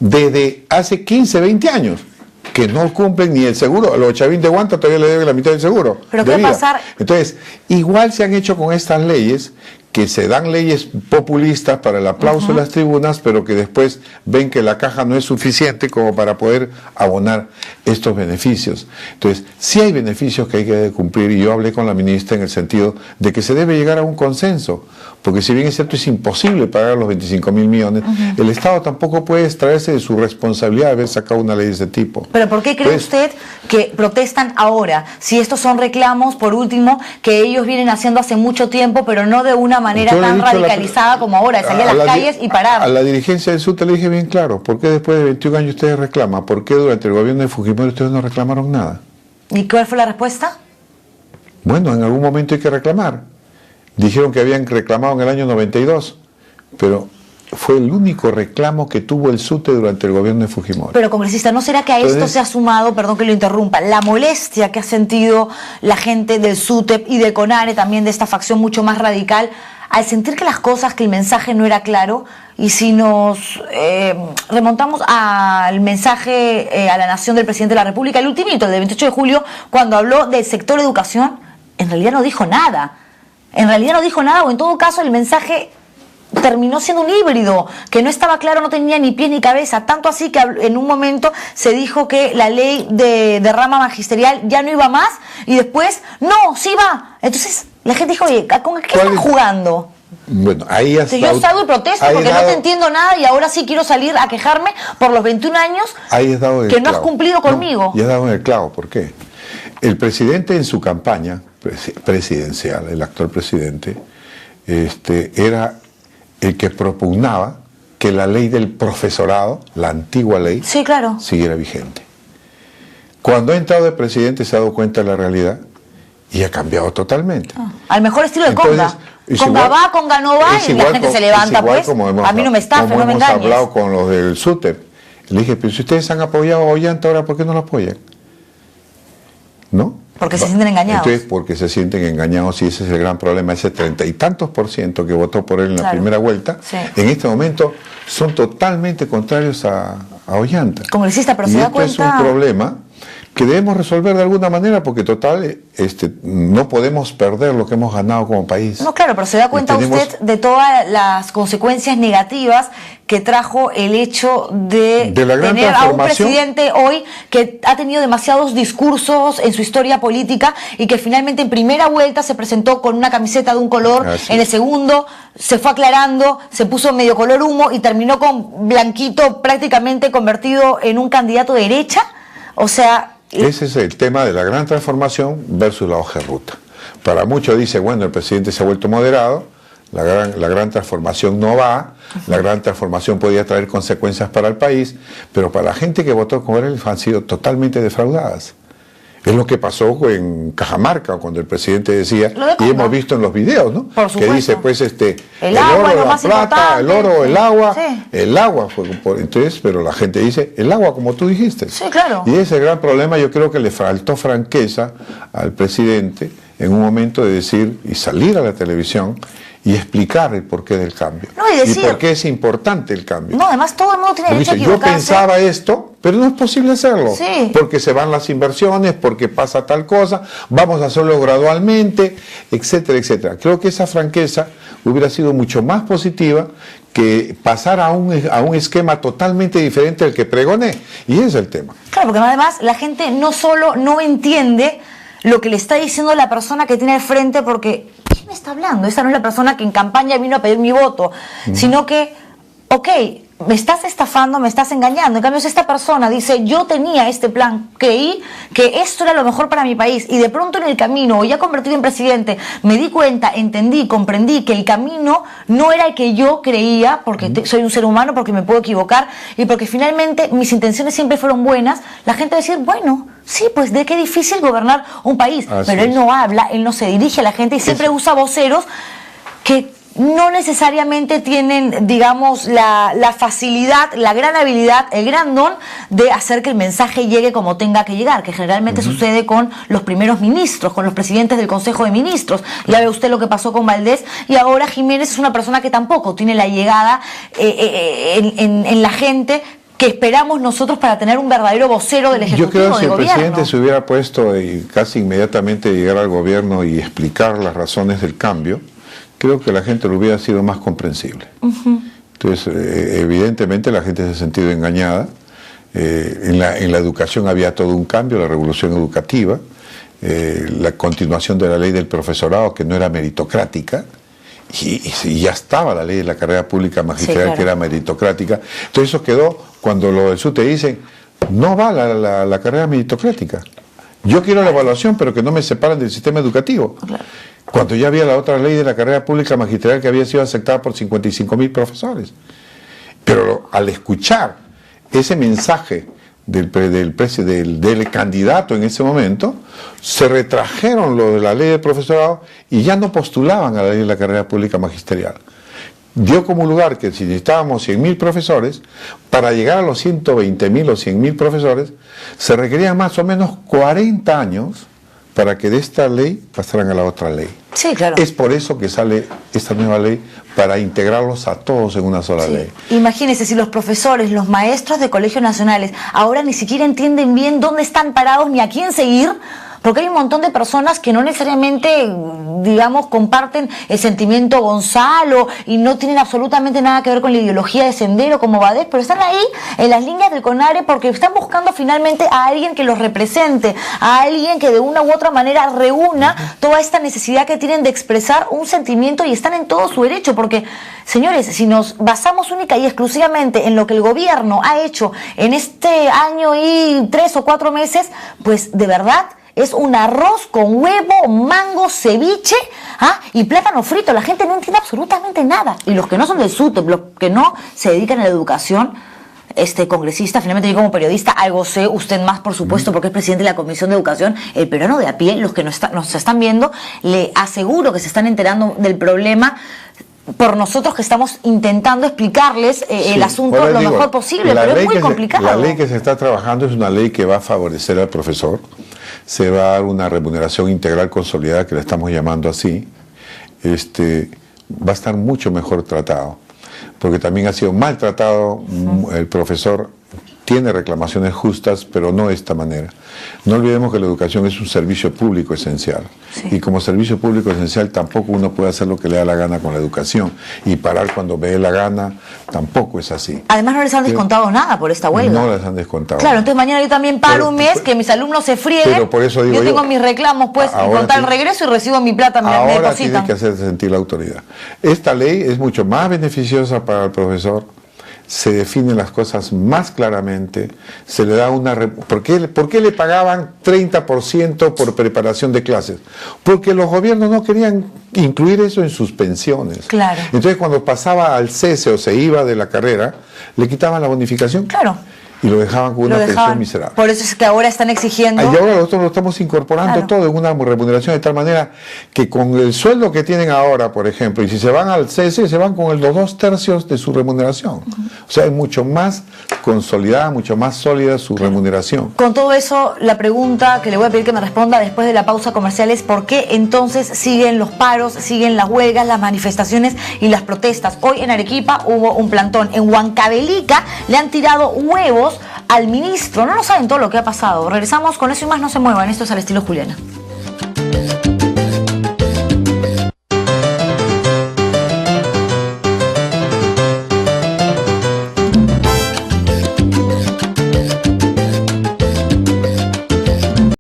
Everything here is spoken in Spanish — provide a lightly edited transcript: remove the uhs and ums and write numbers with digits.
desde hace 15, 20 años, que no cumplen ni el seguro. A los chavín de Guanta todavía le deben la mitad del seguro. ¿Pero qué va a pasar? Entonces, igual se han hecho con estas leyes, que se dan leyes populistas para el aplauso de las tribunas, pero que después ven que la caja no es suficiente como para poder abonar estos beneficios. Entonces, sí hay beneficios que hay que cumplir, y yo hablé con la ministra en el sentido de que se debe llegar a un consenso, porque si bien es cierto es imposible pagar los 25.000 millones, el Estado tampoco puede extraerse de su responsabilidad de haber sacado una ley de ese tipo. ¿Pero por qué cree usted que protestan ahora? Si estos son reclamos, por último, que ellos vienen haciendo hace mucho tiempo, pero no de una manera tan radicalizada como ahora, de salir a las calles y parar. A la dirigencia del SUTE le dije bien claro, ¿por qué después de 21 años ustedes reclaman? ¿Por qué durante el gobierno de Fujimori ustedes no reclamaron nada? ¿Y cuál fue la respuesta? Bueno, en algún momento hay que reclamar. Dijeron que habían reclamado en el año 92, pero fue el único reclamo que tuvo el SUTE durante el gobierno de Fujimori. Pero, congresista, ¿no será que a esto se ha sumado, perdón que lo interrumpa, la molestia que ha sentido la gente del SUTEP y de CONARE, también de esta facción mucho más radical, al sentir que las cosas, que el mensaje no era claro? Y si nos remontamos al mensaje a la nación del presidente de la República, el ultimito, el del 28 de julio, cuando habló del sector educación, en realidad no dijo nada. En realidad no dijo nada, o en todo caso el mensaje terminó siendo un híbrido, que no estaba claro, no tenía ni pies ni cabeza, tanto así que en un momento se dijo que la ley de rama magisterial ya no iba más, y después, no, sí va. Entonces la gente dijo, oye, ¿con qué están jugando? Bueno, ahí hasta yo salgo y protesto porque no te entiendo nada, y ahora sí quiero salir a quejarme por los 21 años que no has cumplido conmigo. Y has dado en el clavo, ¿por qué? El presidente en su campaña presidencial, el actual presidente, era el que propugnaba que la ley del profesorado, la antigua ley, sí, claro, siguiera vigente. Cuando ha entrado de presidente se ha dado cuenta de la realidad y ha cambiado totalmente. Al mejor estilo de Conga. Conga va, Conga no va, y la gente se levanta, pues. A mí no me estafen, no me engañes. Hemos hablado con los del SUTEP. Le dije, pero si ustedes han apoyado a Ollanta, ahora ¿por qué no lo apoyan? ¿No? Porque se sienten engañados. Entonces, porque se sienten engañados, y ese es el gran problema. Ese 30 y tantos % que votó por él en la primera vuelta, en este momento son totalmente contrarios a Ollanta. Congresista, pero se da cuenta... es un problema que debemos resolver de alguna manera, porque total, no podemos perder lo que hemos ganado como país. No, claro, pero se da cuenta usted de todas las consecuencias negativas que trajo el hecho de tener a un presidente hoy que ha tenido demasiados discursos en su historia política, y que finalmente en primera vuelta se presentó con una camiseta de un color, en el segundo se fue aclarando, se puso medio color humo y terminó con blanquito, prácticamente convertido en un candidato de derecha. O sea... Ese es el tema de la gran transformación versus la hoja de ruta. Para muchos dice, bueno, el presidente se ha vuelto moderado, la gran transformación no va, la gran transformación podría traer consecuencias para el país, pero para la gente que votó con él han sido totalmente defraudadas. Es lo que pasó en Cajamarca, cuando el presidente decía, y hemos visto en los videos, ¿no? Por supuesto. Que dice, pues, el agua, oro, lo la más plata, el oro, el agua. Sí. El agua fue entonces, pero la gente dice, el agua, como tú dijiste. Sí, claro. Y ese gran problema, yo creo que le faltó franqueza al presidente en un momento de decir y salir a la televisión y explicar el porqué del cambio. No, y por qué es importante el cambio. No, además todo el mundo tiene derecho a equivocarse. Yo pensaba esto, pero no es posible hacerlo. Sí. Porque se van las inversiones, porque pasa tal cosa, vamos a hacerlo gradualmente, etcétera, etcétera. Creo que esa franqueza hubiera sido mucho más positiva que pasar a un esquema totalmente diferente al que pregoné. Y ese es el tema. Claro, porque además la gente no solo no entiende lo que le está diciendo la persona que tiene al frente, porque ¿quién me está hablando? Esa no es la persona que en campaña vino a pedir mi voto, sino que, ok, me estás estafando, me estás engañando. En cambio, si esta persona dice, yo tenía este plan, creí que esto era lo mejor para mi país, y de pronto en el camino, ya convertido en presidente, me di cuenta, entendí, comprendí que el camino no era el que yo creía, porque soy un ser humano, porque me puedo equivocar, y porque finalmente mis intenciones siempre fueron buenas, la gente va a decir, bueno, sí, pues de qué difícil gobernar un país. Pero él no habla, él no se dirige a la gente, y siempre usa voceros que no necesariamente tienen, digamos, la facilidad, la gran habilidad, el gran don de hacer que el mensaje llegue como tenga que llegar, que generalmente sucede con los primeros ministros, con los presidentes del Consejo de Ministros. Ya ve usted lo que pasó con Valdés, y ahora Jiménez es una persona que tampoco tiene la llegada en la gente que esperamos nosotros para tener un verdadero vocero del Ejecutivo, yo creo que si del el gobierno. presidente se hubiera puesto y casi inmediatamente llegar al gobierno y explicar las razones del cambio, creo que la gente lo hubiera sido más comprensible. Entonces, evidentemente la gente se ha sentido engañada. En la educación había todo un cambio, la revolución educativa, la continuación de la ley del profesorado, que no era meritocrática, y ya estaba la ley de la carrera pública magisterial, sí, claro, que era meritocrática. Entonces eso quedó cuando los del SUTE dicen, no va la carrera meritocrática. Yo quiero la evaluación, pero que no me separen del sistema educativo. Claro. Cuando ya había la otra ley de la carrera pública magisterial que había sido aceptada por 55.000 profesores. Pero al escuchar ese mensaje del candidato en ese momento, se retrajeron lo de la ley del profesorado y ya no postulaban a la ley de la carrera pública magisterial. Dio como lugar que si necesitábamos 100.000 profesores, para llegar a los 120.000 o 100.000 profesores, se requerían más o menos 40 años para que de esta ley pasaran a la otra ley. Sí, claro. Es por eso que sale esta nueva ley, para integrarlos a todos en una sola ley. Imagínense, si los profesores, los maestros de colegios nacionales ahora ni siquiera entienden bien dónde están parados ni a quién seguir, porque hay un montón de personas que no necesariamente, digamos, comparten el sentimiento Gonzalo y no tienen absolutamente nada que ver con la ideología de Sendero como Badet, pero están ahí en las líneas del CONARE porque están buscando finalmente a alguien que los represente, a alguien que de una u otra manera reúna toda esta necesidad que tienen de expresar un sentimiento, y están en todo su derecho, porque, señores, si nos basamos única y exclusivamente en lo que el gobierno ha hecho en este año y 3 o 4 meses, pues de verdad es un arroz con huevo, mango, ceviche, y plátano frito. La gente no entiende absolutamente nada. Y los que no son del SUTE, los que no se dedican a la educación, congresista, finalmente yo como periodista algo sé, usted más por supuesto porque es presidente de la Comisión de Educación, el peruano de a pie, los que nos están viendo, le aseguro que se están enterando del problema por nosotros que estamos intentando explicarles el asunto lo mejor posible, pero es muy complicado. La ley que se está trabajando es una ley que va a favorecer al profesor, se va a dar una remuneración integral consolidada, que la estamos llamando así, va a estar mucho mejor tratado, porque también ha sido maltratado. El profesor tiene reclamaciones justas, pero no de esta manera. No olvidemos que la educación es un servicio público esencial. Sí. Y como servicio público esencial tampoco uno puede hacer lo que le da la gana con la educación. Y parar cuando ve la gana tampoco es así. Además no les han descontado nada por esta huelga. No les han descontado. Claro, entonces mañana yo también paro un mes, que mis alumnos se frieguen. Pero por eso digo yo tengo mis reclamos, pues, contar el regreso y recibo mi plata, me depositan. Ahora tiene que hacerse sentir la autoridad. Esta ley es mucho más beneficiosa para el profesor. Se definen las cosas más claramente, se le da una... ¿Por qué le pagaban 30% por preparación de clases? Porque los gobiernos no querían incluir eso en sus pensiones. Claro. Entonces cuando pasaba al cese o se iba de la carrera, le quitaban la bonificación. Claro. Y lo dejaban con una pensión miserable. Por eso es que ahora están exigiendo... Y ahora nosotros lo estamos incorporando todo en una remuneración de tal manera que con el sueldo que tienen ahora, por ejemplo, y si se van al cese, se van con los 2/3 de su remuneración. O sea, es mucho más consolidada, mucho más sólida su remuneración. Con todo eso, la pregunta que le voy a pedir que me responda después de la pausa comercial es ¿por qué entonces siguen los paros, siguen las huelgas, las manifestaciones y las protestas? Hoy en Arequipa hubo un plantón. En Huancavelica le han tirado huevos al ministro. No saben todo lo que ha pasado. Regresamos con eso y más, no se muevan. Esto es Al Estilo Juliana.